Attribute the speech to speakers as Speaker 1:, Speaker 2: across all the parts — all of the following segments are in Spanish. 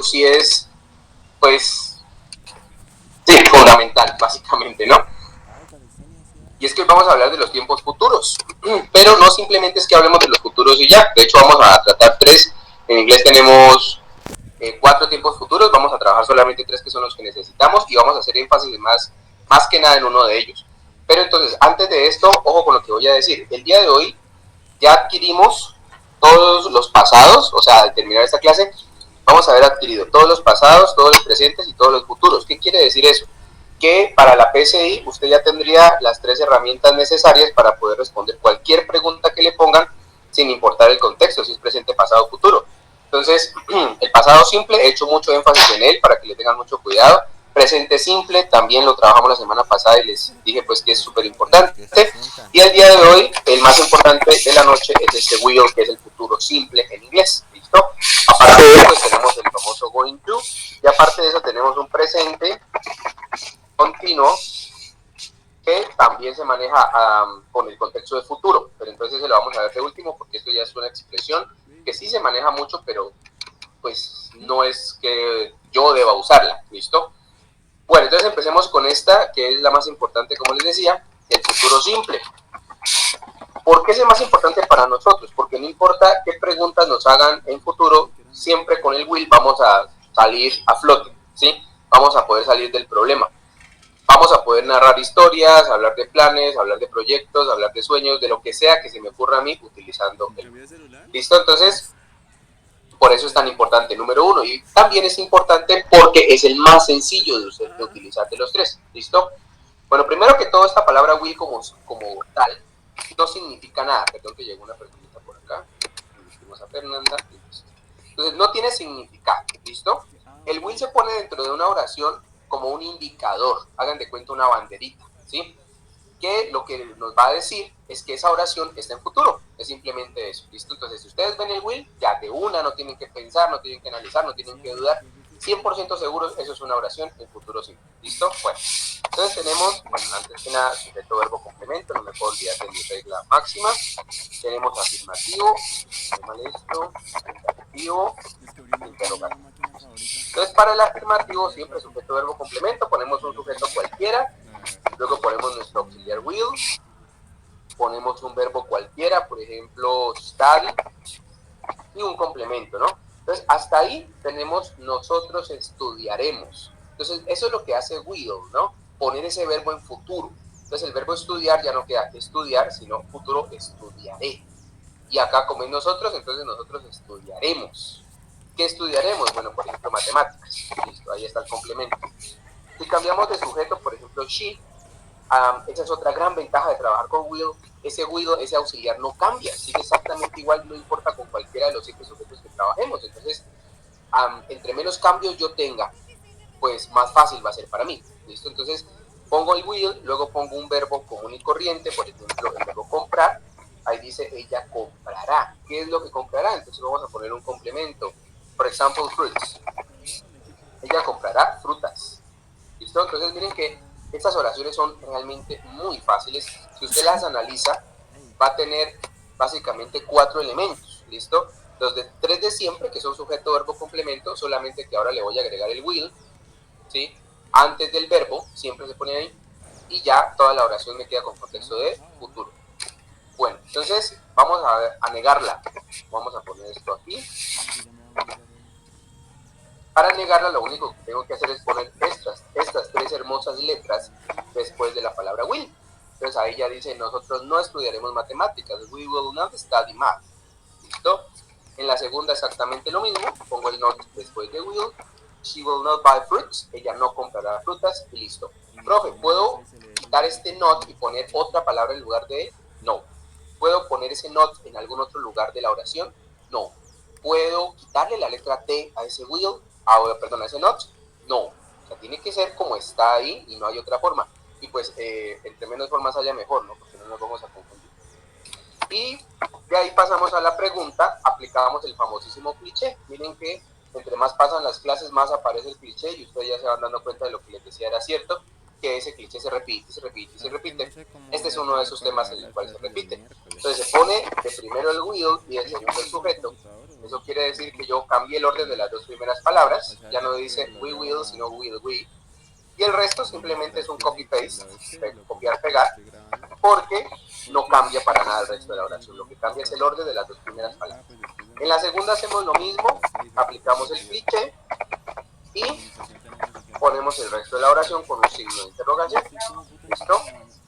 Speaker 1: futuro sí es, pues, sí, fundamental, básicamente, ¿no? Y es que hoy vamos a hablar de los tiempos futuros, pero no simplemente es que hablemos de los futuros y ya, de hecho vamos a tratar tres, en inglés tenemos 4 tiempos futuros, vamos a trabajar solamente 3 que son los que necesitamos y vamos a hacer énfasis más que nada en uno de ellos. Pero entonces, antes de esto, ojo con lo que voy a decir, el día de hoy ya adquirimos todos los pasados, o sea, al terminar esta clase, vamos a haber adquirido todos los pasados, todos los presentes y todos los futuros. ¿Qué quiere decir eso? Que para la PCI usted ya tendría las 3 herramientas necesarias para poder responder cualquier pregunta que le pongan sin importar el contexto, si es presente, pasado o futuro. Entonces, el pasado simple, he hecho mucho énfasis en él para que le tengan mucho cuidado. Presente simple, también lo trabajamos la semana pasada y les dije pues que es súper importante. Y el día de hoy, el más importante de la noche es este will, que es el futuro simple en inglés. ¿Listo? Aparte de eso, pues tenemos el famoso going to, y aparte de eso tenemos un presente continuo que también se maneja con el contexto de futuro, pero entonces se lo vamos a ver de último porque esto ya es una expresión que sí se maneja mucho, pero pues no es que yo deba usarla, ¿listo? Bueno, entonces empecemos con esta, que es la más importante, como les decía, el futuro simple. ¿Por qué es el más importante para nosotros? Porque no importa qué preguntas nos hagan en futuro, siempre con el will vamos a salir a flote, ¿sí? Vamos a poder salir del problema. Vamos a poder narrar historias, hablar de planes, hablar de proyectos, hablar de sueños, de lo que sea que se me ocurra a mí utilizando el will. ¿Listo? Entonces, por eso es tan importante, número uno. Y también es importante porque es el más sencillo de utilizar de los tres. ¿Listo? Bueno, primero que todo, esta palabra will como tal no significa nada. Perdón que llegó una preguntita por acá. A Fernanda. Entonces, no tiene significado. ¿Listo? El will se pone dentro de una oración como un indicador. Hagan de cuenta una banderita. ¿Sí? Que lo que nos va a decir es que esa oración está en futuro, es simplemente eso, ¿listo? Entonces, si ustedes ven el will, ya de una, no tienen que pensar, no tienen que analizar, no tienen que dudar, 100% seguros, eso es una oración en futuro simple, ¿listo? Bueno, entonces tenemos, bueno, antes que nada, sujeto, verbo, complemento, no me puedo olvidar de mi regla máxima, tenemos afirmativo, esto, interrogativo, interrogativo. Entonces, para el afirmativo, siempre sujeto, verbo, complemento, ponemos un sujeto cualquiera, luego ponemos nuestro auxiliar will, ponemos un verbo cualquiera, por ejemplo, study, y un complemento, ¿no? Entonces, hasta ahí tenemos nosotros estudiaremos. Entonces, eso es lo que hace will, ¿no? Poner ese verbo en futuro. Entonces, el verbo estudiar ya no queda estudiar, sino futuro estudiaré. Y acá, como es nosotros, entonces nosotros estudiaremos. ¿Qué estudiaremos? Bueno, por ejemplo, matemáticas. Listo, ahí está el complemento. Si cambiamos de sujeto, por ejemplo, she, esa es otra gran ventaja de trabajar con will. Ese auxiliar no cambia, sigue exactamente igual, no importa con cualquiera de los 7 sujetos que trabajemos. Entonces, entre menos cambios yo tenga, pues más fácil va a ser para mí. ¿Listo? Entonces, pongo el will, luego pongo un verbo común y corriente, por ejemplo, el verbo comprar. Ahí dice, ella comprará. ¿Qué es lo que comprará? Entonces vamos a poner un complemento. Por ejemplo, fruits. Ella comprará frutas. ¿Listo? Entonces miren que estas oraciones son realmente muy fáciles. Si usted las analiza, va a tener básicamente 4 elementos. ¿Listo? Los 3 de siempre, que son sujeto, verbo, complemento, solamente que ahora le voy a agregar el will, ¿sí? Antes del verbo, siempre se pone ahí, y ya toda la oración me queda con contexto de futuro. Bueno, entonces vamos a negarla. Vamos a poner esto aquí. Para negarla, lo único que tengo que hacer es poner estas 3 hermosas letras después de la palabra will. Entonces ahí ya dice, nosotros no estudiaremos matemáticas, we will not study math. ¿Listo? En la segunda exactamente lo mismo, pongo el not después de will, she will not buy fruits, ella no comprará frutas, y listo. Profe, ¿puedo quitar este not y poner otra palabra en lugar de él? No. ¿Puedo poner ese not en algún otro lugar de la oración? No. ¿Puedo quitarle la letra T a ese will? A ese not? No. O sea, tiene que ser como está ahí y no hay otra forma. Y pues, entre menos formas haya mejor, ¿no? Porque no nos vamos a confundir. Y de ahí pasamos a la pregunta, aplicamos el famosísimo cliché. Miren que entre más pasan las clases, más aparece el cliché y ustedes ya se van dando cuenta de lo que les decía era cierto, que ese cliché se repite, se repite, se repite. Este es uno de esos temas en el cual se repite. Entonces se pone de primero el will y de segundo el sujeto. Eso quiere decir que yo cambié el orden de las dos primeras palabras, ya no dice we will, sino will we. Y el resto simplemente es un copy-paste, copiar-pegar, porque no cambia para nada el resto de la oración. Lo que cambia es el orden de las dos primeras palabras. En la segunda hacemos lo mismo, aplicamos el cliché y ponemos el resto de la oración con un signo de interrogación. ¿Listo?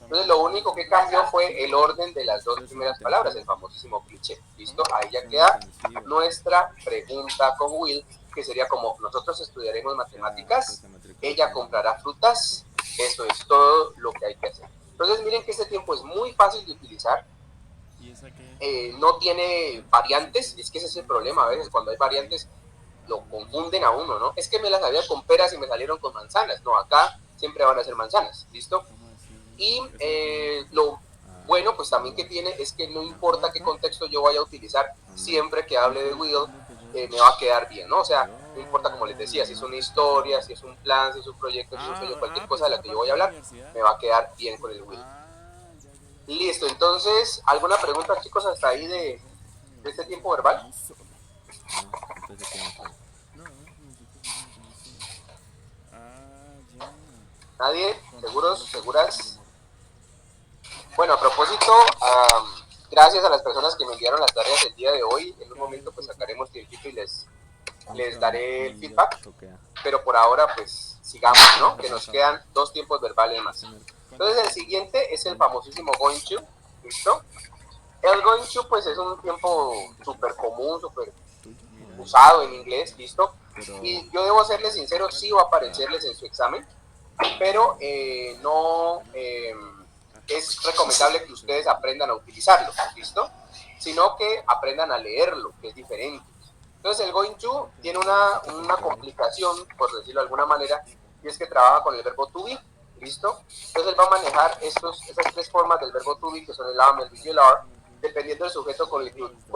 Speaker 1: Entonces lo único que cambió fue el orden de las dos primeras palabras, el famosísimo cliché. ¿Listo? Ahí ya queda nuestra pregunta con Will, que sería como nosotros estudiaremos matemáticas, ella comprará frutas, eso es todo lo que hay que hacer. Entonces miren que este tiempo es muy fácil de utilizar, no tiene variantes, es que ese es el problema a veces, cuando hay variantes lo confunden a uno, ¿no? Es que me las había con peras y me salieron con manzanas, no, acá siempre van a ser manzanas, ¿listo? Y lo bueno, pues también que tiene es que no importa qué contexto yo vaya a utilizar, siempre que hable de Will, me va a quedar bien, ¿no? O sea, no importa, como les decía, si es una historia, si es un plan, si es un proyecto, si es un sueño, cualquier cosa de la que yo voy a hablar, me va a quedar bien con el Will. Listo, entonces, ¿alguna pregunta, chicos, hasta ahí de este tiempo verbal? ¿Nadie? ¿Seguros? ¿Seguras? Bueno, a propósito, gracias a las personas que me enviaron las tareas el día de hoy. En un momento pues sacaremos tiempito y les daré el feedback. Pero por ahora pues sigamos, ¿no? Que nos quedan dos tiempos verbales más. Entonces el siguiente es el famosísimo going to. ¿Listo? El going to pues es un tiempo súper común, súper usado en inglés, ¿listo? Y yo debo serles sincero, sí va a aparecerles en su examen, pero no es recomendable que ustedes aprendan a utilizarlo, ¿listo? Sino que aprendan a leerlo, que es diferente. Entonces el going to tiene una complicación, por decirlo de alguna manera, y es que trabaja con el verbo to be, ¿listo? Entonces él va a manejar esas tres formas del verbo to be, que son el am, el be y el are, dependiendo del sujeto con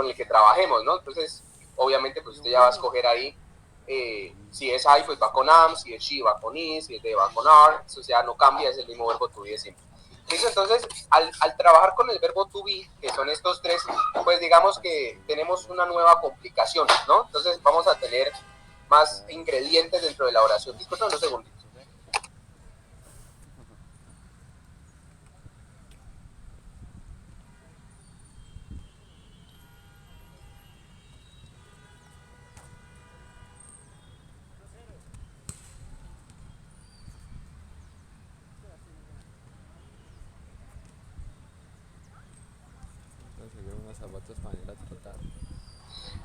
Speaker 1: el que trabajemos, ¿no? Entonces, obviamente, pues usted ya va a escoger ahí si es I, pues va con am, si es she, va con is, si es they, va con are, o sea, no cambia, es el mismo verbo to be de siempre. ¿Listo? Entonces, al trabajar con el verbo to be, que son estos tres, pues digamos que tenemos una nueva complicación, ¿no? Entonces, vamos a tener más ingredientes dentro de la oración. Disculpen unos segunditos.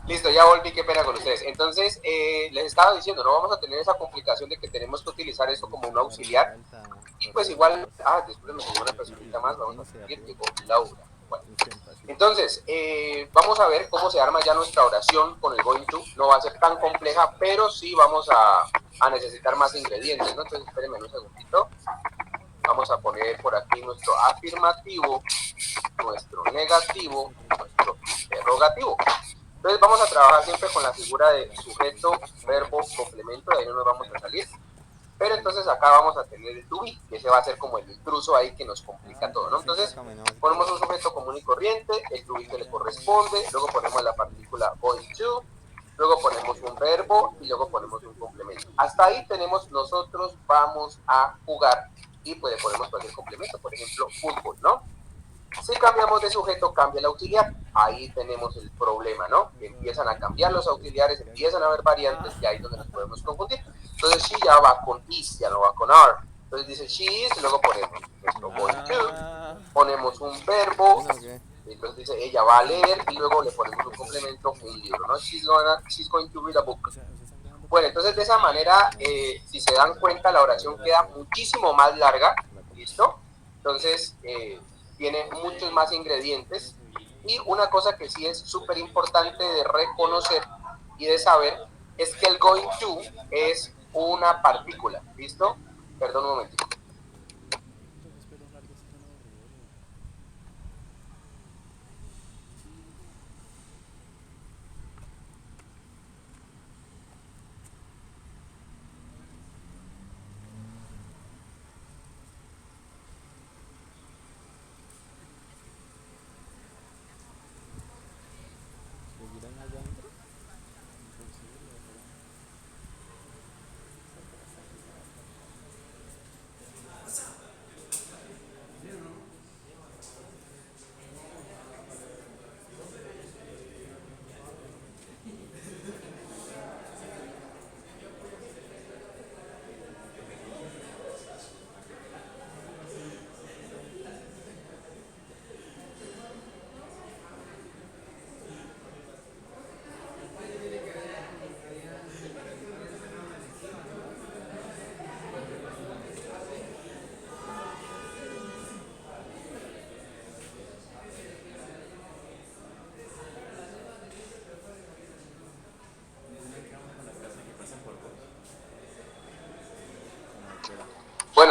Speaker 1: Listo, ya volví, qué pena con ustedes. Entonces, les estaba diciendo, no vamos a tener esa complicación de que tenemos que utilizar esto como un auxiliar. Y pues igual, después me llegó una personita más, vamos a seguir, llegó Laura. Bueno, entonces, vamos a ver cómo se arma ya nuestra oración con el going to. No va a ser tan compleja, pero sí vamos a necesitar más ingredientes, ¿no? Entonces, espérenme un segundito. Vamos a poner por aquí nuestro afirmativo, nuestro negativo, nuestro interrogativo. Entonces vamos a trabajar siempre con la figura de sujeto, verbo, complemento, de ahí no nos vamos a salir. Pero entonces acá vamos a tener el to be, que ese va a ser como el intruso ahí que nos complica todo, ¿no? Entonces ponemos un sujeto común y corriente, el to be que le corresponde, luego ponemos la partícula going to, luego ponemos un verbo y luego ponemos un complemento. Hasta ahí tenemos nosotros vamos a jugar y pues le ponemos cualquier complemento, por ejemplo, fútbol, ¿no? Si cambiamos de sujeto, cambia el auxiliar. Ahí tenemos el problema, ¿no? Que empiezan a cambiar los auxiliares, empiezan a haber variantes y ahí es donde nos podemos confundir. Entonces, she ya va con is, ya no va con are. Entonces dice she is, y luego ponemos nuestro going to, ponemos un verbo, entonces dice ella va a leer y luego le ponemos un complemento, un libro, ¿no? She's going to read a book. Bueno, entonces de esa manera, si se dan cuenta, la oración queda muchísimo más larga, ¿listo? Entonces, tiene muchos más ingredientes. Y una cosa que sí es súper importante de reconocer y de saber es que el going to es una partícula, ¿listo? Perdón un momentito.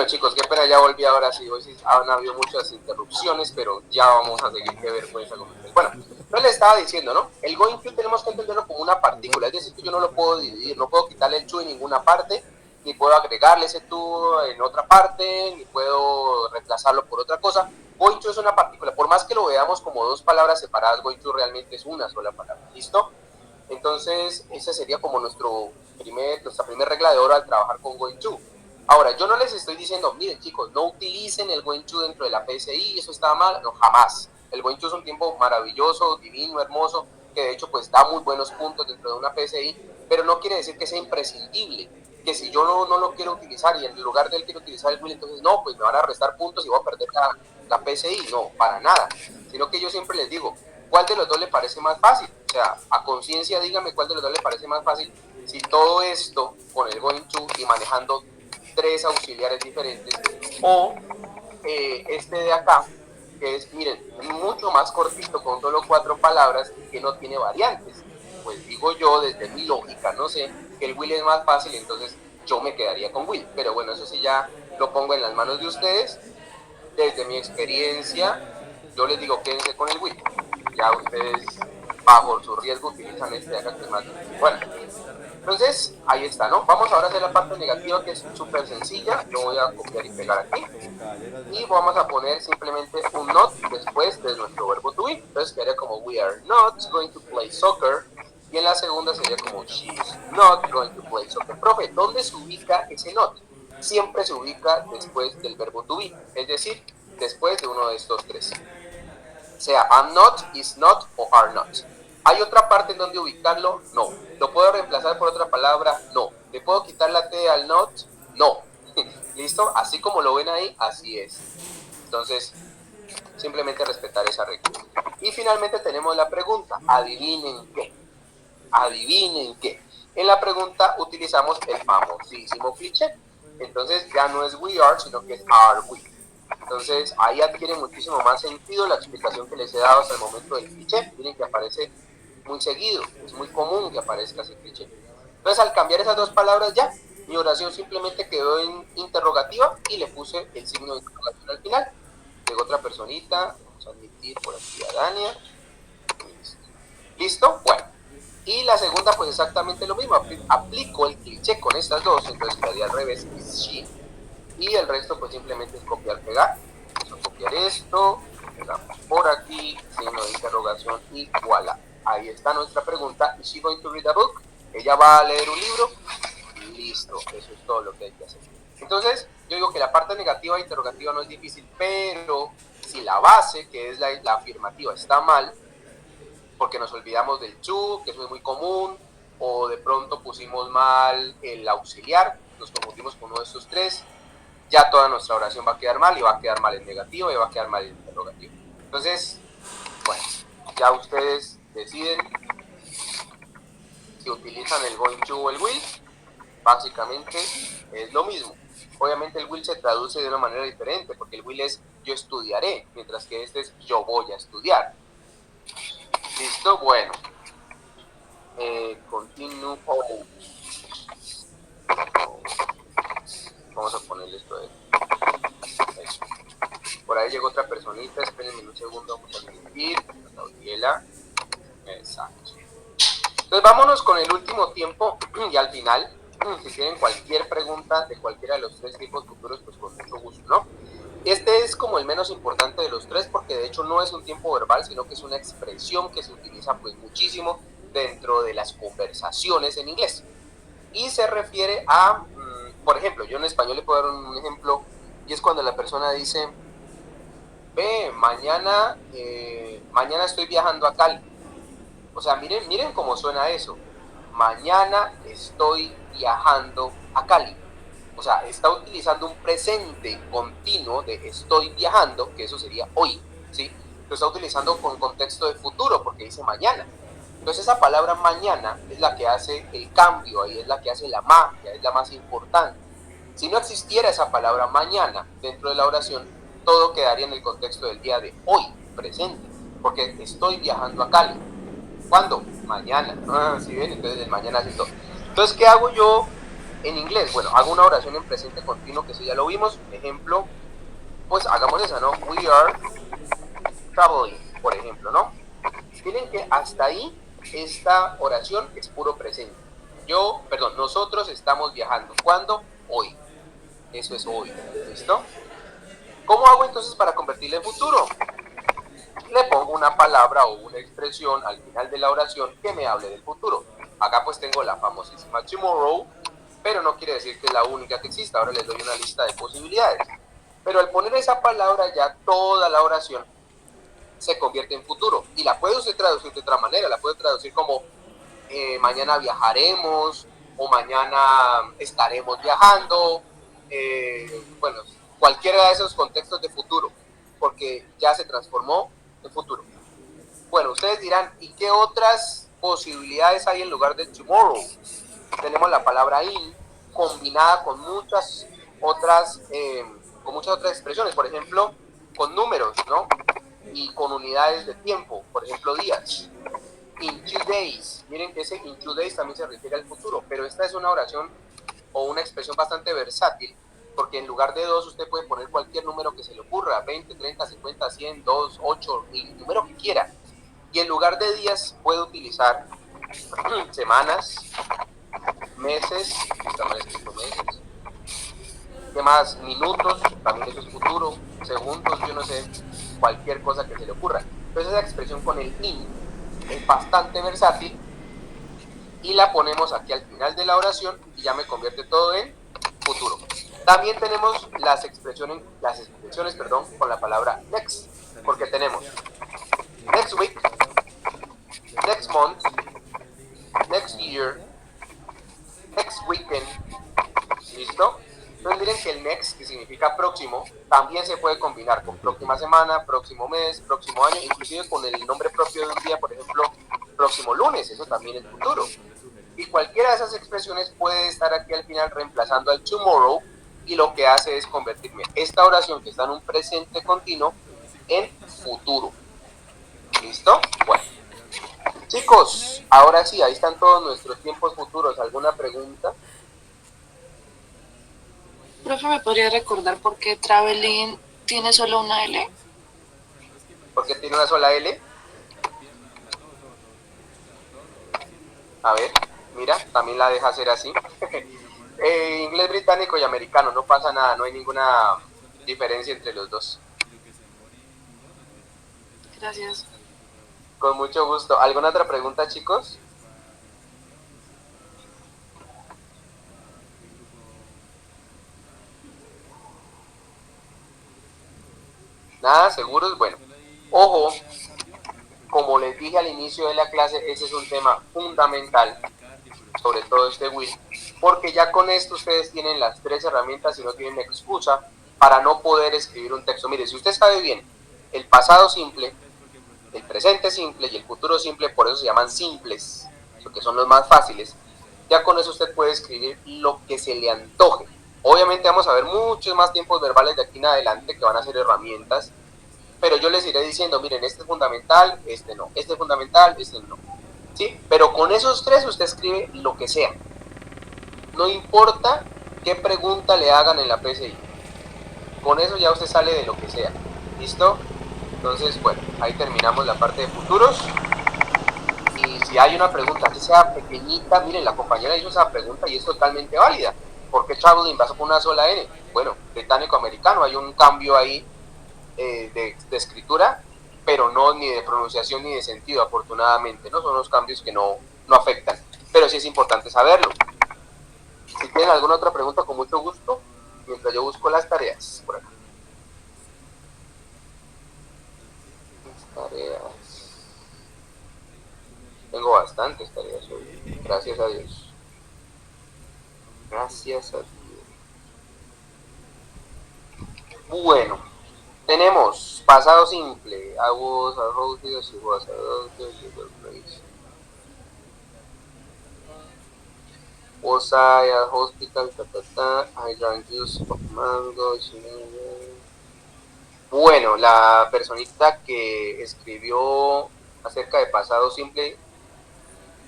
Speaker 1: Bueno, chicos, qué pena, ya volví ahora sí. Hoy sí han habido muchas interrupciones, pero ya vamos a seguir. Qué vergüenza con ustedes. Bueno, yo les estaba diciendo, ¿no? El going to tenemos que entenderlo como una partícula, es decir, que yo no lo puedo dividir, no puedo quitarle el to en ninguna parte, ni puedo agregarle ese to en otra parte, ni puedo reemplazarlo por otra cosa. Going to es una partícula, por más que lo veamos como dos palabras separadas, going to realmente es una sola palabra, ¿listo? Entonces, esa sería como nuestra primera regla de oro al trabajar con going to. Ahora, yo no les estoy diciendo, miren chicos, no utilicen el going to dentro de la PSI, eso está mal, no, jamás. El going to es un tiempo maravilloso, divino, hermoso, que de hecho pues da muy buenos puntos dentro de una PSI, pero no quiere decir que sea imprescindible, que si yo no lo quiero utilizar y en lugar de él quiero utilizar el will, entonces no, pues me van a restar puntos y voy a perder la PSI, no, para nada, sino que yo siempre les digo, ¿cuál de los dos le parece más fácil? O sea, a conciencia dígame cuál de los dos le parece más fácil si todo esto con el going to y manejando tres auxiliares diferentes, o este de acá, que es, miren, mucho más cortito, con solo 4 palabras, que no tiene variantes. Pues digo yo, desde mi lógica, no sé, que el will es más fácil, entonces yo me quedaría con will. Pero bueno, eso sí ya lo pongo en las manos de ustedes. Desde mi experiencia, yo les digo, quédense con el will. Ya ustedes, bajo su riesgo, utilizan este de acá que es más difícil. Bueno, entonces, ahí está, ¿no? Vamos ahora a hacer la parte negativa, que es súper sencilla. Yo voy a copiar y pegar aquí. Y vamos a poner simplemente un not después de nuestro verbo to be. Entonces quedaría como, we are not going to play soccer. Y en la segunda sería como, she's not going to play soccer. Profe, ¿dónde se ubica ese not? Siempre se ubica después del verbo to be. Es decir, después de uno de estos tres. Sea I'm not, is not o are not. ¿Hay otra parte en donde ubicarlo? No. ¿Lo puedo reemplazar por otra palabra? No. ¿Le puedo quitar la T al not? No. ¿Listo? Así como lo ven ahí, así es. Entonces, simplemente respetar esa regla. Y finalmente tenemos la pregunta. ¿Adivinen qué? ¿Adivinen qué? En la pregunta utilizamos el famosísimo cliché. Entonces ya no es we are, sino que es are we. Entonces ahí adquiere muchísimo más sentido la explicación que les he dado hasta el momento del cliché. Miren que aparece muy seguido, es muy común que aparezca ese cliché. Entonces al cambiar esas dos palabras ya, mi oración simplemente quedó en interrogativa y le puse el signo de interrogación al final. Llegó otra personita, vamos a admitir por aquí a Dania. ¿Listo? Bueno. Y la segunda pues exactamente lo mismo, aplico el cliché con estas dos, entonces quedaría al revés, is she. Y el resto pues simplemente es copiar, pegar. Vamos a copiar esto, pegamos por aquí, signo de interrogación y voilà. Ahí está nuestra pregunta. ¿Is she going to read a book? ¿Ella va a leer un libro? Listo, eso es todo lo que hay que hacer. Entonces, yo digo que la parte negativa e interrogativa no es difícil, pero si la base, que es la afirmativa, está mal, porque nos olvidamos del to, que eso es muy común, o de pronto pusimos mal el auxiliar, nos confundimos con uno de estos tres, ya toda nuestra oración va a quedar mal, y va a quedar mal el negativo, y va a quedar mal el interrogativo. Entonces, bueno, ya ustedes deciden si utilizan el going to o el will. Básicamente es lo mismo. Obviamente el will se traduce de una manera diferente, porque el will es yo estudiaré, mientras que este es yo voy a estudiar. ¿Listo? Bueno. Continue. Vamos a ponerle esto de eso. Por ahí llegó otra personita, espérenme un segundo, vamos a admitir. Gabriela. Exacto. Entonces vámonos con el último tiempo y al final, si tienen cualquier pregunta de cualquiera de los tres tiempos futuros, pues con mucho gusto, ¿no? Este es como el menos importante de los tres, porque de hecho no es un tiempo verbal, sino que es una expresión que se utiliza pues muchísimo dentro de las conversaciones en inglés. Y se refiere a, por ejemplo, yo en español le puedo dar un ejemplo, y es cuando la persona dice, mañana estoy viajando a Cali. O sea, miren cómo suena eso. Mañana estoy viajando a Cali. O sea, está utilizando un presente continuo de estoy viajando, que eso sería hoy, ¿sí? Lo está utilizando con contexto de futuro, porque dice mañana. Entonces esa palabra mañana es la que hace el cambio, ahí es la que hace la magia, es la más importante. Si no existiera esa palabra mañana dentro de la oración, todo quedaría en el contexto del día de hoy, presente, porque estoy viajando a Cali. ¿Cuándo? Mañana. ¿Sí ven? Entonces el mañana hace todo. Entonces, ¿qué hago yo En inglés, bueno, hago una oración en presente continuo, que eso ya lo vimos. Ejemplo, pues hagamos esa, ¿no? We are traveling, por ejemplo, ¿no? Miren que hasta ahí esta oración es puro presente. Nosotros estamos viajando. ¿Cuándo? Hoy. Eso es hoy. ¿Listo? ¿Cómo hago entonces para convertirle en futuro? Le pongo una palabra o una expresión al final de la oración que me hable del futuro. Acá pues tengo la famosísima tomorrow, pero no quiere decir que es la única que exista. Ahora les doy una lista de posibilidades. Pero al poner esa palabra ya toda la oración se convierte en futuro. Y la puede usted traducir de otra manera. La puede traducir como mañana viajaremos o mañana estaremos viajando. Bueno, cualquiera de esos contextos de futuro, porque ya se transformó en futuro. Bueno, ustedes dirán, ¿y qué otras posibilidades hay en lugar de tomorrow? Tenemos la palabra in combinada con muchas otras expresiones, por ejemplo, con números, ¿no? Y con unidades de tiempo, por ejemplo, días. In 2 days, miren que ese in 2 days también se refiere al futuro, pero esta es una oración o una expresión bastante versátil, porque en lugar de 2 usted puede poner cualquier número que se le ocurra, 20, 30, 50, 100, 2, 8, el número que quiera. Y en lugar de días puede utilizar semanas, meses, ¿qué más? Minutos, también eso es futuro, segundos, yo no sé, cualquier cosa que se le ocurra. Entonces esa expresión con el in es bastante versátil y la ponemos aquí al final de la oración y ya me convierte todo en futuro. También tenemos las expresiones con la palabra next, porque tenemos next week, next month, next year, next weekend. ¿Listo? Entonces miren que el next, que significa próximo, también se puede combinar con próxima semana, próximo mes, próximo año, inclusive con el nombre propio de un día, por ejemplo, próximo lunes, eso también es futuro. Y cualquiera de esas expresiones puede estar aquí al final reemplazando al tomorrow, y lo que hace es convertirme esta oración que está en un presente continuo en futuro. ¿Listo? Bueno. Chicos, ahora sí, ahí están todos nuestros tiempos futuros. ¿Alguna pregunta?
Speaker 2: Profe, ¿me podría recordar por qué traveling tiene solo una L?
Speaker 1: ¿Por qué tiene una sola L? A ver, mira, también la deja hacer así. Inglés británico y americano, no pasa nada, no hay ninguna diferencia entre los dos.
Speaker 2: Gracias.
Speaker 1: Con mucho gusto. ¿Alguna otra pregunta, chicos? Nada, seguros. Bueno, ojo, como les dije al inicio de la clase, ese es un tema fundamental, sobre todo este Will, porque ya con esto ustedes tienen las 3 herramientas y no tienen excusa para no poder escribir un texto. Mire, si usted sabe bien el pasado simple, el presente simple y el futuro simple, por eso se llaman simples, porque son los más fáciles, ya con eso usted puede escribir lo que se le antoje. Obviamente vamos a ver muchos más tiempos verbales de aquí en adelante que van a ser herramientas, pero yo les iré diciendo, miren, este es fundamental, este no, este es fundamental, este no. ¿Sí? Pero con esos 3 usted escribe lo que sea. No importa qué pregunta le hagan en la PCI. Con eso ya usted sale de lo que sea. ¿Listo? Entonces, bueno, ahí terminamos la parte de futuros. Y si hay una pregunta, que sea pequeñita, miren, la compañera hizo esa pregunta y es totalmente válida. ¿Por qué traveling pasó con una sola N? Bueno, británico-americano, hay un cambio ahí de escritura, pero no ni de pronunciación ni de sentido, afortunadamente, ¿no? Son los cambios que no afectan, pero sí es importante saberlo. Si tienen alguna otra pregunta, con mucho gusto, mientras yo busco las tareas por acá. Tareas. Tengo bastantes tareas hoy, gracias a Dios. Gracias a Dios. Bueno, tenemos pasado simple. I was a roadie, she was a roadie, she was place. Was I at hospital, I drank juice of mango. Bueno, la personita que escribió acerca de pasado simple,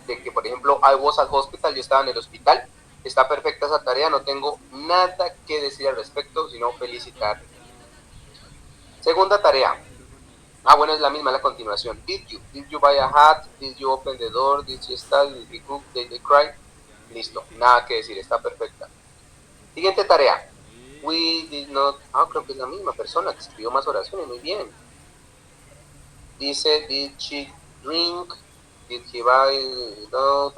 Speaker 1: de que por ejemplo I was at hospital, yo estaba en el hospital, Está perfecta esa tarea, no tengo nada que decir al respecto, sino felicitar. Segunda tarea. Bueno, es la misma, la continuación. Did you buy a hat? Did you open the door? Did you study? Did you cook? Did you cry? Listo, nada que decir, está perfecta. Siguiente tarea. We did not... creo que es la misma persona que escribió más oraciones, muy bien. Dice, did she drink? Did he buy? No,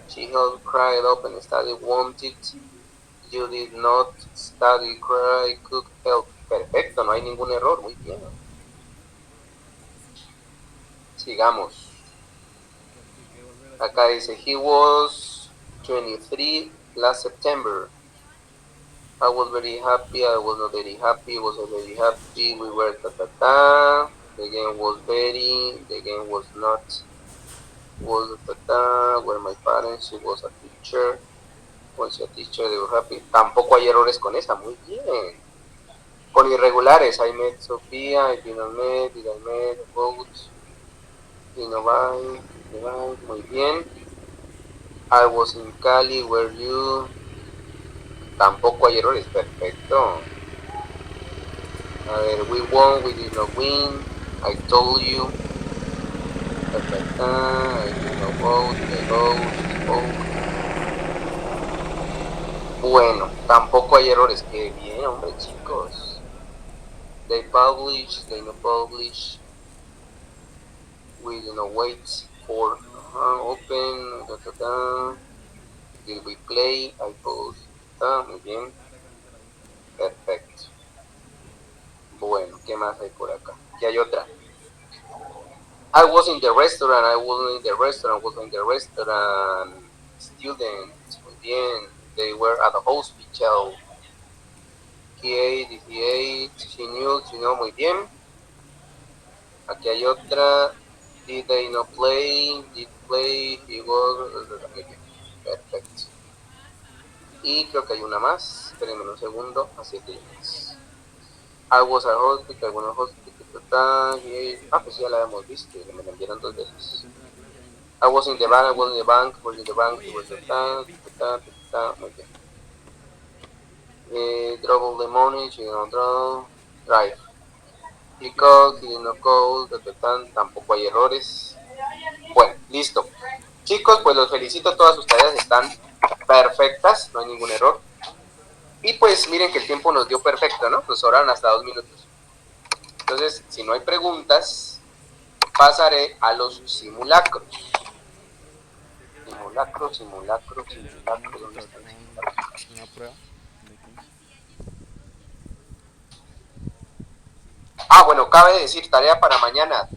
Speaker 1: She helped cry, open, study, wanted. You did not study, cry, cook, help. Perfecto, no hay ningún error, muy bien. Sigamos. Acá dice, he was 23 last September. I was very happy, I was not very happy, was very happy, we were the game was very, the game was not, was were my parents, she was a teacher, was a teacher, they were happy. Tampoco hay errores con esa, muy bien. Con irregulares, I met Sofía, I didn't met, both, muy bien. I was in Cali, were you? Tampoco hay errores, perfecto. A ver, we won, we did not win, I told you. Perfecto, I did not vote, they vote. Bueno, tampoco hay errores, qué bien, hombre, chicos. They publish, they no publish. We do not wait for open, Did we play? I post. Muy bien. Perfecto. Bueno, ¿qué más hay por acá? Aquí hay otra. I was in the restaurant, I wasn't in the restaurant, was in the restaurant. Students, muy bien. They were at the hospital. He ate, she knew, muy bien. Aquí hay otra. Did they not play? Did play? He was. Perfecto. Y creo que hay una más. Espérenme un segundo. Así que I was a hospital, bueno, hospital. Pues ya la hemos visto. Me la enviaron 2 veces. I was in the bank, I was in the bank, was in the bank, he was in the bank. Muy bien. Drove the money, she didn't drive. He called, he didn't call, tampoco hay errores. Bueno, listo. Chicos, pues los felicito, todas sus tareas están perfectas, no hay ningún error. Y pues miren que el tiempo nos dio perfecto, ¿no? Nos sobraron hasta 2 minutos. Entonces, si no hay preguntas, pasaré a los simulacros. Simulacro, ¿dónde está el simulacro?
Speaker 3: Una prueba.
Speaker 1: Bueno, cabe decir, tarea para mañana.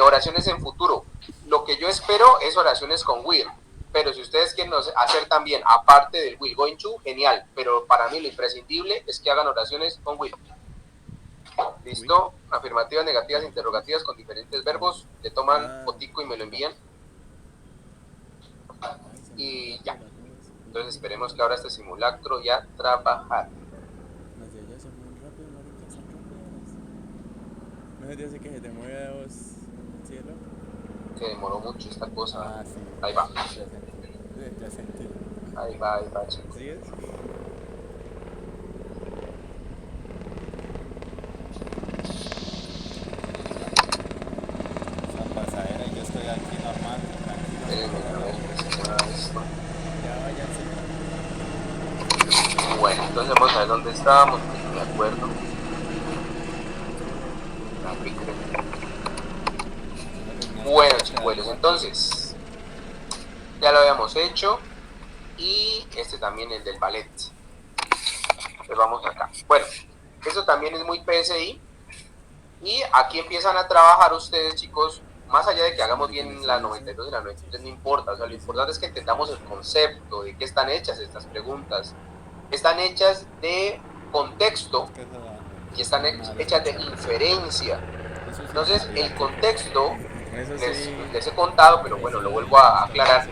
Speaker 1: Oraciones en futuro. Lo que yo espero es oraciones con will. Pero si ustedes quieren hacer también, aparte del will going to, genial. Pero para mí lo imprescindible es que hagan oraciones con will. ¿Listo? Afirmativas, negativas, interrogativas con diferentes verbos. Le toman fotico y me lo envían. Y ya. Entonces esperemos que ahora este simulacro ya trabajar.
Speaker 3: No sé que se te mueve vos, cielo.
Speaker 1: Se demoró mucho esta cosa.
Speaker 3: Sí.
Speaker 1: Ahí va.
Speaker 3: Ya sentí.
Speaker 1: Ahí va, chicos.
Speaker 3: ¿Sigues? Esa pasadera y yo estoy aquí normal, tranquilo.
Speaker 1: Espérenme a ver qué se llama esto.
Speaker 3: Ya váyanse.
Speaker 1: Bueno, entonces vamos a ver dónde estábamos, porque no me acuerdo. Bueno, chicuelos, entonces ya lo habíamos hecho y este también, el del ballet. Pues vamos acá. Bueno, esto también es muy PSI y aquí empiezan a trabajar ustedes, chicos, más allá de que hagamos bien la 92 y la 93, no importa. O sea, lo importante es que entendamos el concepto de qué están hechas estas preguntas. Están hechas de contexto y están hechas de inferencia. Entonces, el contexto, les he contado, pero bueno, lo vuelvo a aclarar.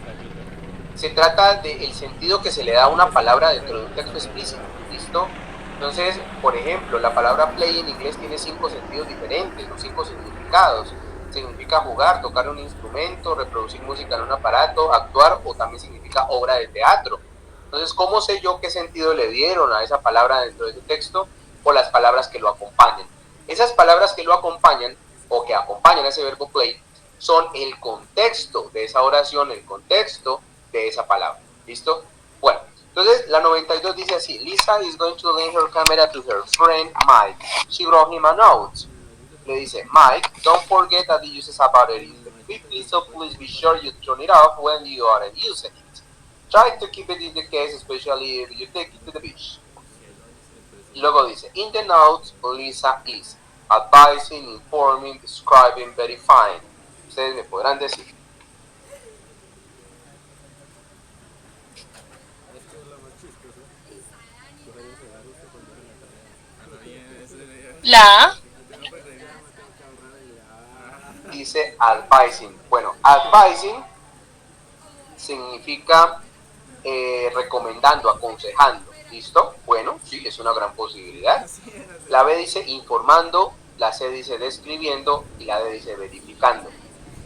Speaker 1: Se trata del sentido que se le da a una palabra dentro de un texto explícito, ¿listo? Entonces, por ejemplo, la palabra play en inglés tiene 5 sentidos diferentes, 5 significados. significa jugar, tocar un instrumento, reproducir música en un aparato, actuar, o también significa obra de teatro. Entonces, ¿cómo sé yo qué sentido le dieron a esa palabra dentro de ese texto o las palabras que lo acompañan? Esas palabras que lo acompañan o que acompañan a ese verbo play son el contexto de esa oración, el contexto de esa palabra. ¿Listo? Bueno, entonces la 92 dice así: Lisa is going to lend her camera to her friend Mike. She wrote him a note. Le dice: Mike, don't forget that the uses a battery quickly, so please be sure you turn it off when you aren't using it. Try to keep it in the case, especially if you take it to the beach. Y luego dice: In the note, Lisa is advising, informing, describing, verifying. Ustedes me podrán decir.
Speaker 2: La A.
Speaker 1: Dice advising. Bueno, advising significa recomendando, aconsejando. ¿Listo? Bueno, sí, es una gran posibilidad. La B dice informando, la C dice describiendo y la D dice verificando.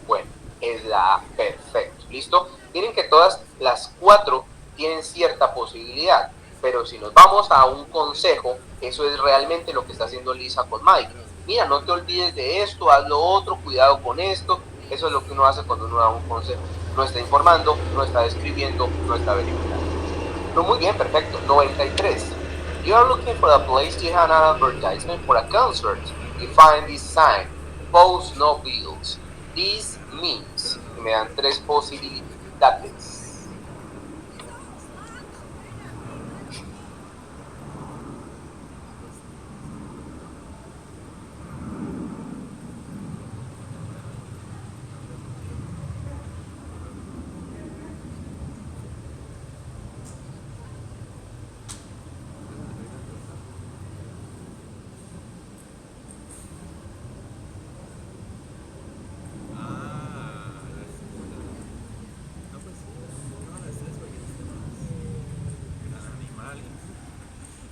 Speaker 1: Bueno, es la A. Perfecto. ¿Listo? Miren que todas las cuatro tienen cierta posibilidad, pero si nos vamos a un consejo, eso es realmente lo que está haciendo Lisa con Mike. Mira, no te olvides de esto, haz lo otro, cuidado con esto. Eso es lo que uno hace cuando uno da un consejo. No está informando, no está describiendo, no está verificando. Pero muy bien, perfecto. 93. You are looking for a place to have an advertisement for a concert. You find this sign. Post no bills. This means. Y me dan tres posibilidades.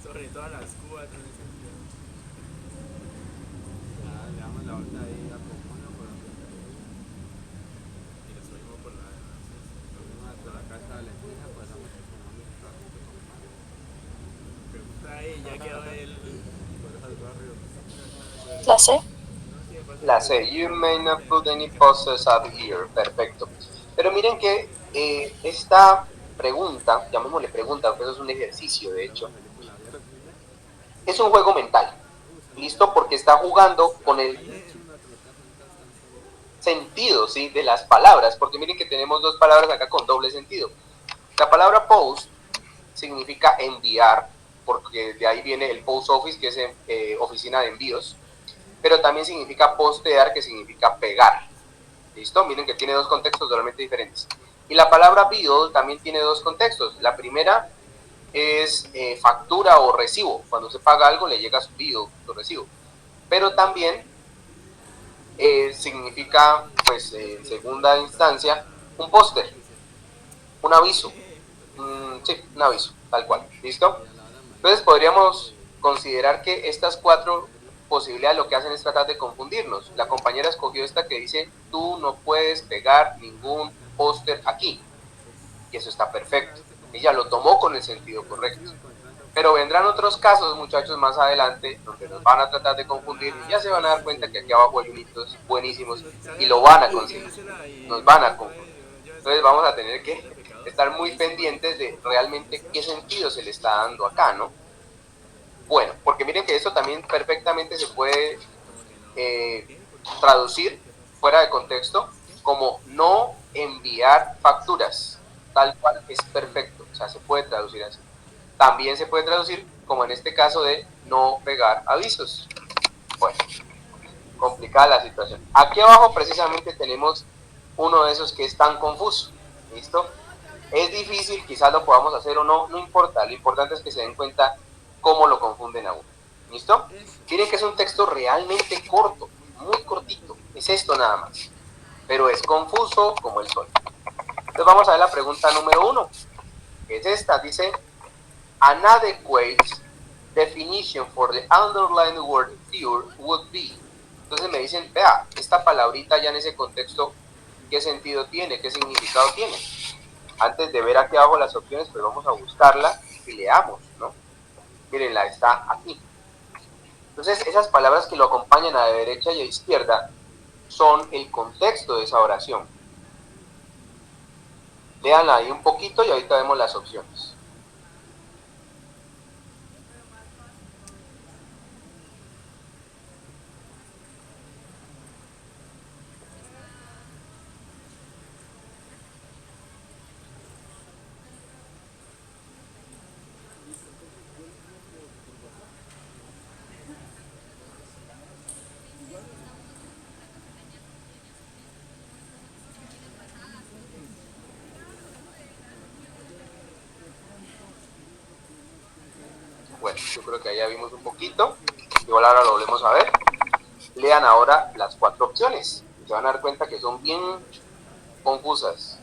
Speaker 3: Sobre todas las cuatro en ese sentido. Ya le damos la vuelta ahí a Pomona por la y lo subimos por la hasta la casa de Valentina, pasamos pregunta ahí, ya quedó el barrio.
Speaker 2: La C.
Speaker 1: La C. You may not put any posters up here. Perfecto. Pero miren que esta pregunta, llamémosle pregunta, aunque eso es un ejercicio de hecho, es un juego mental. ¿Listo? Porque está jugando con el sentido, ¿sí?, de las palabras, porque miren que tenemos dos palabras acá con doble sentido. La palabra post significa enviar, porque de ahí viene el post office, que es oficina de envíos, pero también significa postear, que significa pegar. ¿Listo? Miren que tiene dos contextos totalmente diferentes. Y la palabra bill también tiene dos contextos. La primera es factura o recibo. Cuando se paga algo le llega su bill, su recibo. Pero también significa, pues, en segunda instancia, un póster, un aviso. Sí, un aviso, tal cual. ¿Listo? Entonces podríamos considerar que estas cuatro posibilidades lo que hacen es tratar de confundirnos. La compañera escogió esta que dice: tú no puedes pegar ningún póster aquí. Y eso está perfecto. Ella lo tomó con el sentido correcto. Pero vendrán otros casos, muchachos, más adelante, donde nos van a tratar de confundir y ya se van a dar cuenta que aquí abajo hay unitos buenísimos y lo van a conseguir. Nos van a confundir. Entonces vamos a tener que estar muy pendientes de realmente qué sentido se le está dando acá, ¿no? Bueno, porque miren que esto también perfectamente se puede traducir fuera de contexto como no enviar facturas. Tal cual, es perfecto, o sea, se puede traducir así. También se puede traducir como en este caso de no pegar avisos. Bueno, complicada la situación. Aquí abajo precisamente tenemos uno de esos que es tan confuso. ¿Listo? Es difícil, quizás lo podamos hacer o no, no importa. Lo importante es que se den cuenta cómo lo confunden a uno. ¿Listo? Miren que es un texto realmente corto, muy cortito. Es esto nada más. Pero es confuso como el sol. Entonces vamos a ver la pregunta número 1. Que es esta. Dice: an adequate definition for the underlined word pure would be. Entonces me dicen, vea, esta palabrita ya en ese contexto, ¿qué sentido tiene? ¿Qué significado tiene? Antes de ver aquí abajo las opciones, pues vamos a buscarla y leamos, ¿no? Mírenla, está aquí. Entonces, esas palabras que lo acompañan a derecha y a izquierda son el contexto de esa oración. Leanla ahí un poquito y ahorita vemos las opciones. Bueno, yo creo que ahí ya vimos un poquito. Igual ahora lo volvemos a ver. Lean ahora las 4 opciones. Se van a dar cuenta que son bien confusas.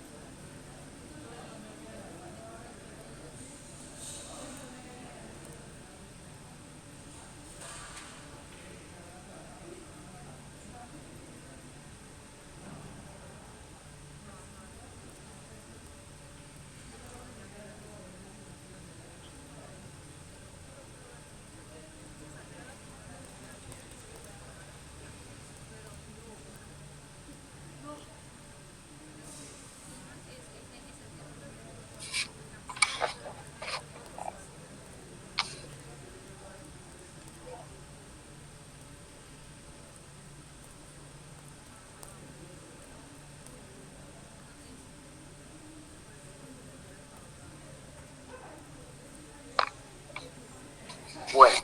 Speaker 1: Bueno,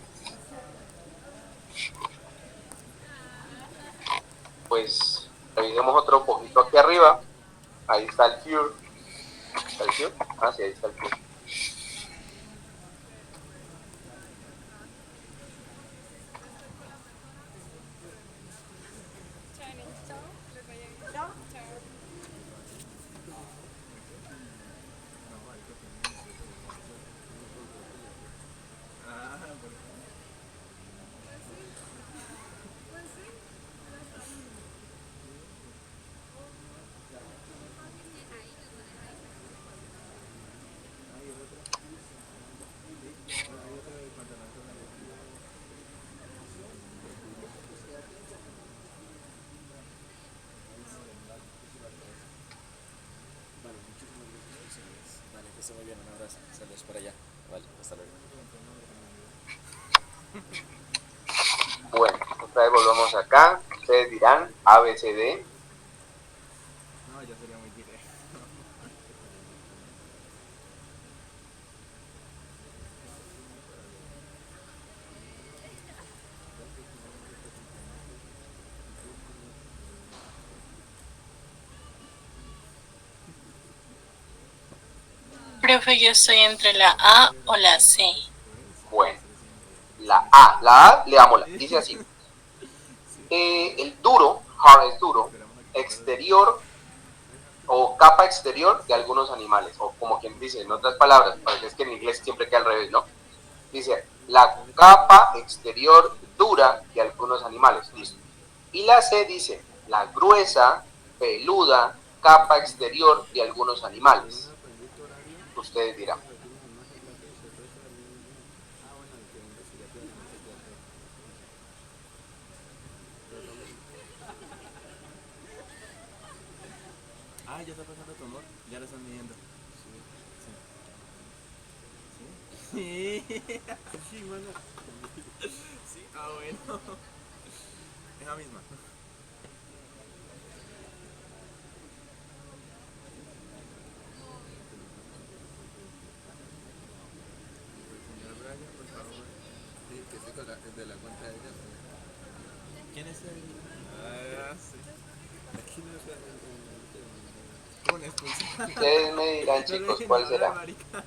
Speaker 1: pues revisemos otro poquito aquí arriba. Ahí está el Cure. ¿Está el Cure? Ah, sí, ahí está el Cure.
Speaker 4: Vale, que esté muy bien, un abrazo. Saludos para allá. Vale, hasta luego.
Speaker 1: Bueno, otra vez volvamos acá. Ustedes dirán A, B, C, D.
Speaker 3: No, ya sería muy directo.
Speaker 2: Profe, yo estoy entre la A o la C.
Speaker 1: Bueno, la A, leámosla. Dice así. El duro, hard es duro, exterior o capa exterior de algunos animales, o como quien dice, en otras palabras, porque es que en inglés siempre queda al revés, ¿no? Dice, la capa exterior dura de algunos animales, listo. Y la C dice, la gruesa, peluda, capa exterior de algunos animales. Ustedes dirán.
Speaker 3: Ah, ya está pasando tu amor. Ya lo están midiendo. Sí. Sí. Sí, mano. Sí, ah, bueno. Esa misma. Señor Brian, por favor. Sí, que estoy con de la cuenta de ella. ¿Quién es él? Ah, sí. Aquí no está. ¿Cómo le expulsan?
Speaker 1: Ustedes me dirán,
Speaker 3: No le
Speaker 1: chicos,
Speaker 3: dejen ni
Speaker 1: ¿cuál
Speaker 3: hablar,
Speaker 1: será?
Speaker 3: marica.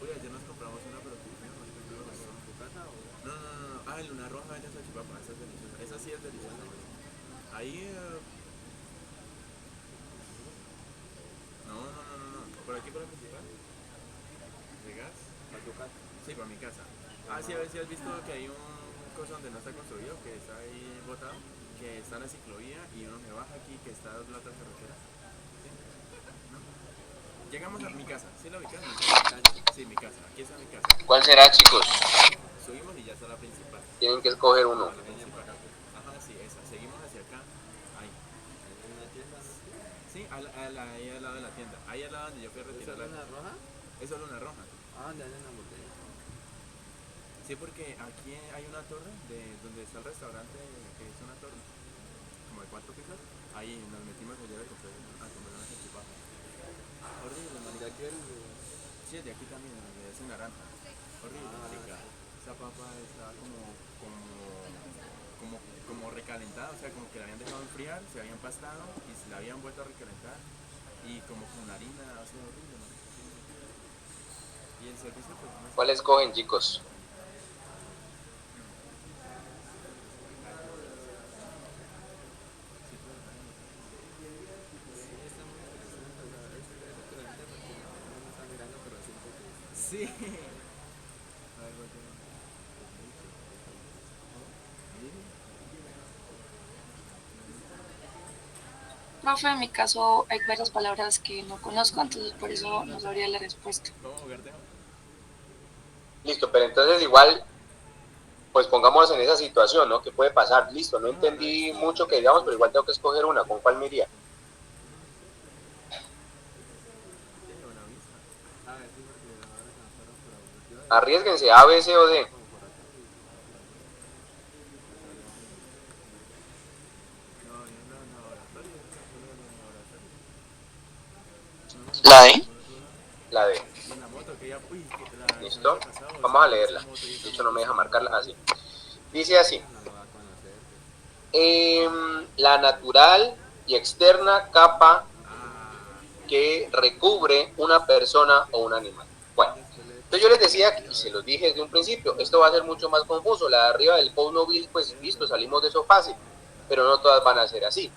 Speaker 3: Oye, ayer nos compramos una, pero ¿qué hicimos? ¿En tu casa o...? No, no, no, no. Ah, el luna roja de salchipapa, esa es deliciosa. Esa sí es deliciosa, güey. Ahí, vehículo principal? ¿De gas? ¿Para tu casa? Sí, para mi casa. Ah, sí, a ver si has visto que hay un coso donde no está construido, que está ahí botado, que está en la ciclovía y uno se baja aquí, que está la otra carretera. ¿Sí? ¿No? Llegamos a mi casa, ¿sí la ubicas? Mi casa. Sí, mi casa, aquí está mi casa.
Speaker 1: ¿Cuál será, chicos?
Speaker 3: Subimos y ya está la principal.
Speaker 1: Tienen que escoger uno.
Speaker 3: La principal. Ajá, sí, esa. Seguimos hacia acá. Ahí. ¿En una tienda? Sí, ahí al lado de la tienda. Ahí al lado donde yo fui a retirar la... ¿Es una roja? Es solo una roja. Ah, donde hay una botella. Sí, porque aquí hay una torre de donde está el restaurante, que es una torre, como de 4 pisos. Ahí nos metimos ayer a comprar una salchipapa. Horrible, marica. ¿Qué eres? Sí, de aquí también, de ese naranja. Horrible, marica. Esa papa estaba como recalentada, o sea, como que la habían dejado enfriar, se habían empastado y se la habían vuelto a recalentar y como con harina, o sea, horrible, marica. Y el servicio, pues, no
Speaker 1: ¿Cuál escogen, chicos?
Speaker 3: sí.
Speaker 2: Profe, en mi caso hay varias palabras que no conozco, entonces por eso no sabría la respuesta.
Speaker 3: ¿Cómo jugarte?
Speaker 1: Listo, pero entonces igual, pues pongámonos en esa situación, ¿no? ¿Qué puede pasar? Listo, no entendí mucho que digamos, pero igual tengo que escoger una. ¿Con cuál me iría? Arriesguense, A, B, C o D.
Speaker 2: ¿La D?
Speaker 1: La D. ¿Listo? Vamos a leerla. De hecho, no me deja marcarla así. Dice así. La natural y externa capa que recubre una persona o un animal. Bueno, entonces yo les decía, y se los dije desde un principio, esto va a ser mucho más confuso. La de arriba del Post-Nobil, pues listo, salimos de eso fácil, pero no todas van a ser así.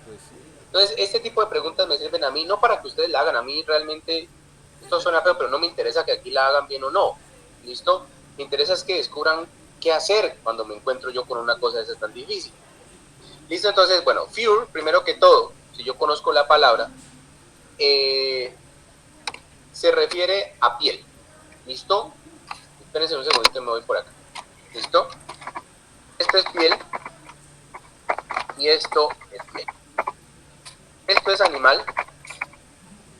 Speaker 1: Entonces, este tipo de preguntas me sirven a mí, no para que ustedes la hagan, a mí realmente, esto suena feo, pero no me interesa que aquí la hagan bien o no, ¿listo? Me interesa es que descubran qué hacer cuando me encuentro yo con una cosa de esa tan difícil. ¿Listo? Entonces, bueno, fur, primero que todo, si yo conozco la palabra, se refiere a piel, ¿listo? Espérense un segundito, me voy por acá, ¿listo? Esto es piel y esto es piel. Esto es animal,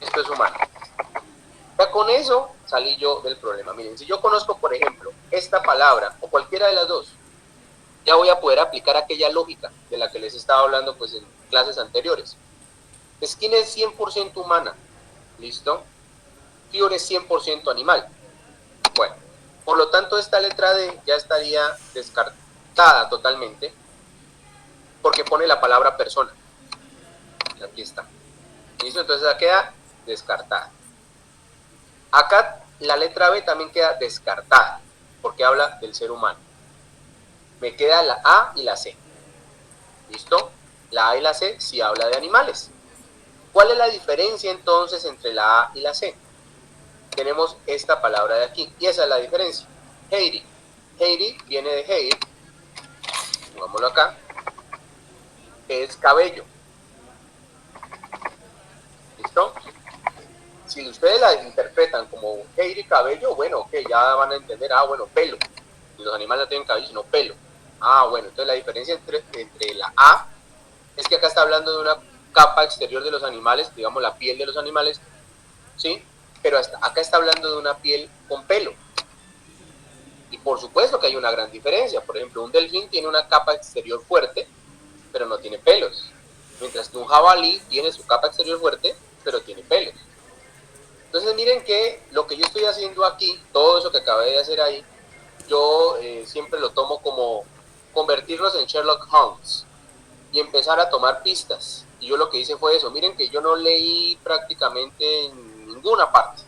Speaker 1: esto es humano. Ya con eso salí yo del problema. Miren, si yo conozco, por ejemplo, esta palabra o cualquiera de las dos, ya voy a poder aplicar aquella lógica de la que les estaba hablando pues en clases anteriores. Skin es 100% humana, ¿listo? Fior es 100% animal. Bueno, por lo tanto esta letra D ya estaría descartada totalmente porque pone la palabra persona. Aquí está. ¿Listo? Entonces ya queda descartada. Acá la letra B también queda descartada porque habla del ser humano. Me queda la A y la C. ¿Listo? La A y la C sí habla de animales. ¿Cuál es la diferencia entonces entre la A y la C? Tenemos esta palabra de aquí y esa es la diferencia. Heidi. Heidi viene de Heidi, pongámoslo acá, que es cabello. ¿Listo? Si ustedes la interpretan como Heidi cabello, bueno, ok, ya van a entender, bueno, pelo. Y los animales no tienen cabello, sino pelo. Bueno, entonces la diferencia entre la A es que acá está hablando de una capa exterior de los animales, digamos la piel de los animales, ¿sí? Pero acá está hablando de una piel con pelo. Y por supuesto que hay una gran diferencia. Por ejemplo, un delfín tiene una capa exterior fuerte, pero no tiene pelos. Mientras que un jabalí tiene su capa exterior fuerte, pero tiene pelos. Entonces miren que lo que yo estoy haciendo aquí, todo eso que acabé de hacer ahí, yo siempre lo tomo como convertirlos en Sherlock Holmes y empezar a tomar pistas. Y yo lo que hice fue eso. Miren que yo no leí prácticamente en ninguna parte.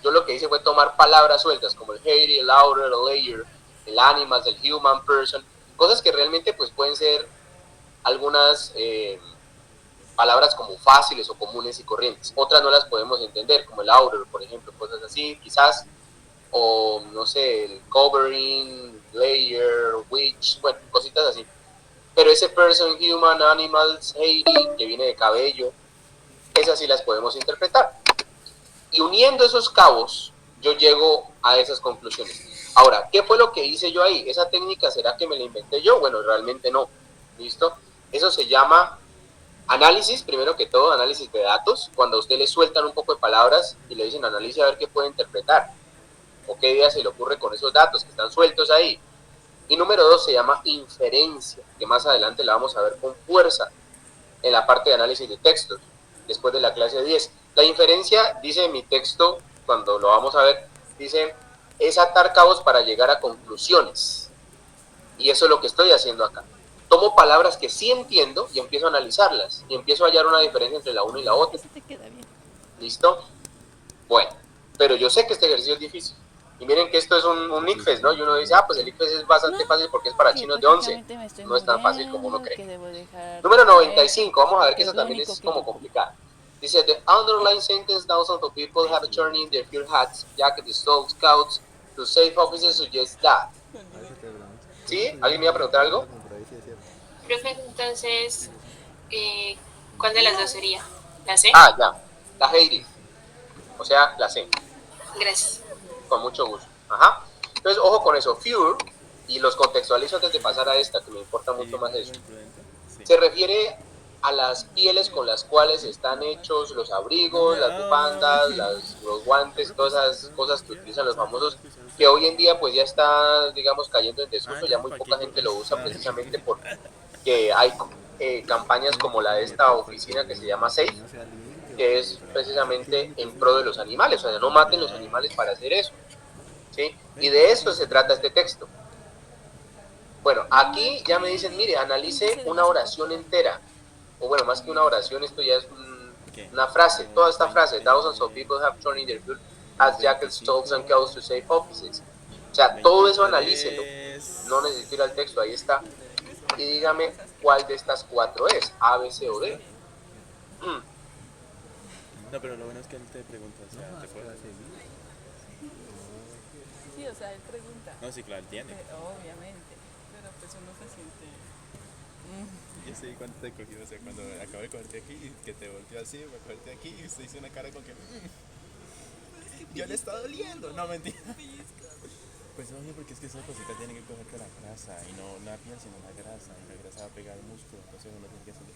Speaker 1: Yo lo que hice fue tomar palabras sueltas como el Heidi, el outer, el layer, el animals, el human, person, cosas que realmente pues pueden ser algunas palabras como fáciles o comunes y corrientes. Otras no las podemos entender, como el outer, por ejemplo, cosas así, quizás, o no sé, el covering, layer, which, bueno, cositas así. Pero ese person, human, animals, Heidi, que viene de cabello, esas sí las podemos interpretar. Y uniendo esos cabos, yo llego a esas conclusiones. Ahora, ¿qué fue lo que hice yo ahí? ¿Esa técnica será que me la inventé yo? Bueno, realmente no. ¿Listo? Eso se llama análisis, primero que todo, análisis de datos. Cuando a usted le sueltan un poco de palabras y le dicen analice a ver qué puede interpretar o qué idea se le ocurre con esos datos que están sueltos ahí. Y número 2 se llama inferencia, que más adelante la vamos a ver con fuerza en la parte de análisis de textos, después de la clase 10. La inferencia, dice mi texto, cuando lo vamos a ver, dice, es atar cabos para llegar a conclusiones. Y eso es lo que estoy haciendo acá. Tomo palabras que sí entiendo y empiezo a analizarlas. Y empiezo a hallar una diferencia entre la una y la otra. ¿Listo? Bueno, pero yo sé que este ejercicio es difícil. Y miren que esto es un ICFES, ¿no? Y uno dice, pues el ICFES es bastante fácil porque es para chinos de 11. No es tan fácil como uno cree. Número 95, vamos a ver que esa también es como complicada. Dice, the underlying sentence, thousands of people have turned in their fear hats, jackets, stoves, scouts, to safe offices suggests that. ¿Sí? ¿Alguien me iba a preguntar algo?
Speaker 2: Profe, entonces, ¿cuál de las dos sería? ¿La C?
Speaker 1: Ya. La Heidi. O sea, la C.
Speaker 2: Gracias.
Speaker 1: Con mucho gusto. Ajá. Entonces, ojo con eso. Fear, y los contextualizo antes de pasar a esta, que me importa mucho más eso. Se refiere a las pieles con las cuales están hechos los abrigos, las bufandas, los guantes, todas esas cosas que utilizan los famosos, que hoy en día pues ya está, digamos, cayendo en desuso, ya muy poca gente lo usa precisamente porque hay campañas como la de esta oficina que se llama Safe, que es precisamente en pro de los animales, o sea, no maten los animales para hacer eso, ¿sí? Y de eso se trata este texto. Bueno, aquí ya me dicen, mire, analice una oración entera, o bueno, más que una oración, esto ya es una frase, toda esta frase, thousands of people have turned in their food as jackets, stoves and cows to save offices. O sea, todo eso analícelo, no necesito ir al texto, ahí está, y dígame cuál de estas cuatro es, A, B, C o D.
Speaker 3: No, pero lo bueno es que él te pregunta, o sea, ¿te puedo hacer?
Speaker 5: Sí, o sea, él pregunta.
Speaker 3: No, sí, claro, él tiene.
Speaker 5: Obviamente, pero pues uno se siente...
Speaker 3: Yo sé cuánto te cogió, o sea, cuando acabo de cogerte aquí y que te volteó así, me cogerte aquí y usted hizo una cara con que... yo le está doliendo, no, mentira. Pues oye, porque es que esa cosita tiene que cogerte la grasa, y no la piel, sino la grasa, y la grasa va a pegar al músculo, entonces uno tiene que hacer...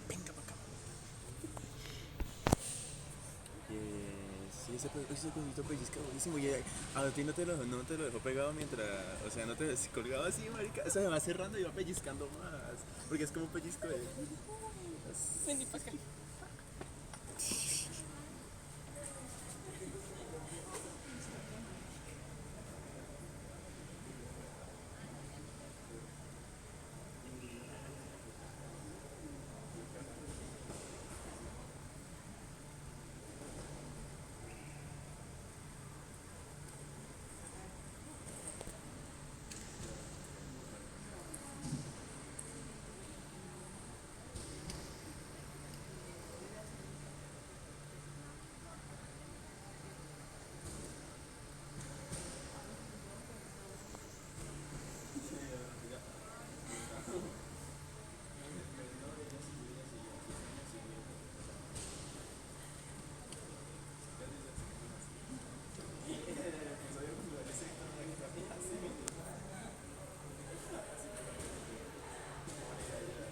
Speaker 3: Venga para acá. Sí, ese cosito pellizca buenísimo, y a ti no te lo dejó pegado mientras, o sea, no te colgaba así, marica, o sea, se va cerrando y va pellizcando más, porque es como un pellizco de...
Speaker 5: Vení para acá.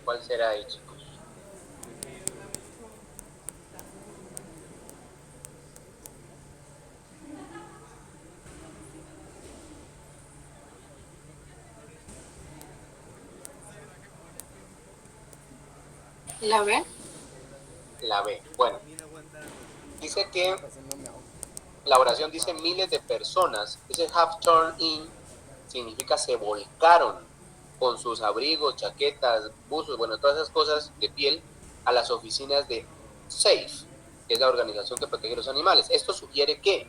Speaker 1: ¿Cuál será ahí, chicos?
Speaker 2: ¿La B?
Speaker 1: La B. Bueno, dice que la oración dice miles de personas. Ese have turned in significa se volcaron con sus abrigos, chaquetas, buzos, bueno, todas esas cosas de piel a las oficinas de SAFE, que es la organización que protege a los animales. Esto sugiere que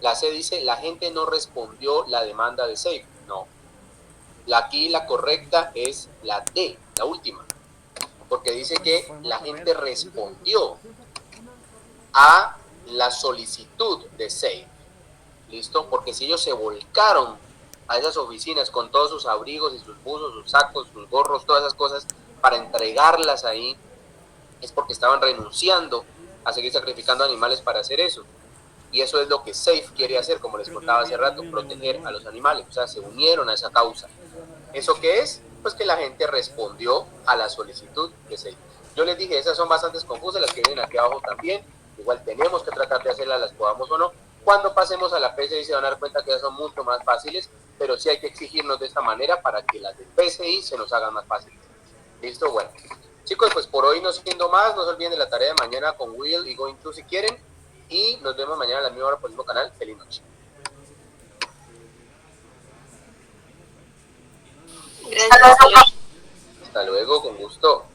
Speaker 1: la C dice la gente no respondió la demanda de SAFE. No. Aquí la correcta es la D, la última. porque dice que la gente respondió a la solicitud de SAFE, ¿listo? Porque si ellos se volcaron a esas oficinas con todos sus abrigos y sus buzos, sus sacos, sus gorros, todas esas cosas, para entregarlas ahí, es porque estaban renunciando a seguir sacrificando animales para hacer eso. Y eso es lo que SAFE quiere hacer, como les contaba hace rato, proteger a los animales. O sea, se unieron a esa causa. ¿Eso qué es? Pues que la gente respondió a la solicitud de SAFE. Yo les dije, esas son bastante confusas, las que vienen aquí abajo también. Igual tenemos que tratar de hacerlas, las podamos o no. Cuando pasemos a la PCI se van a dar cuenta que ya son mucho más fáciles, pero sí hay que exigirnos de esta manera para que las del PCI se nos hagan más fáciles. ¿Listo? Bueno. Chicos, pues por hoy no siendo más, no se olviden de la tarea de mañana con Will y Going To si quieren. Y nos vemos mañana a la misma hora por el mismo canal. Feliz noche.
Speaker 2: Gracias.
Speaker 1: Hasta luego, con gusto.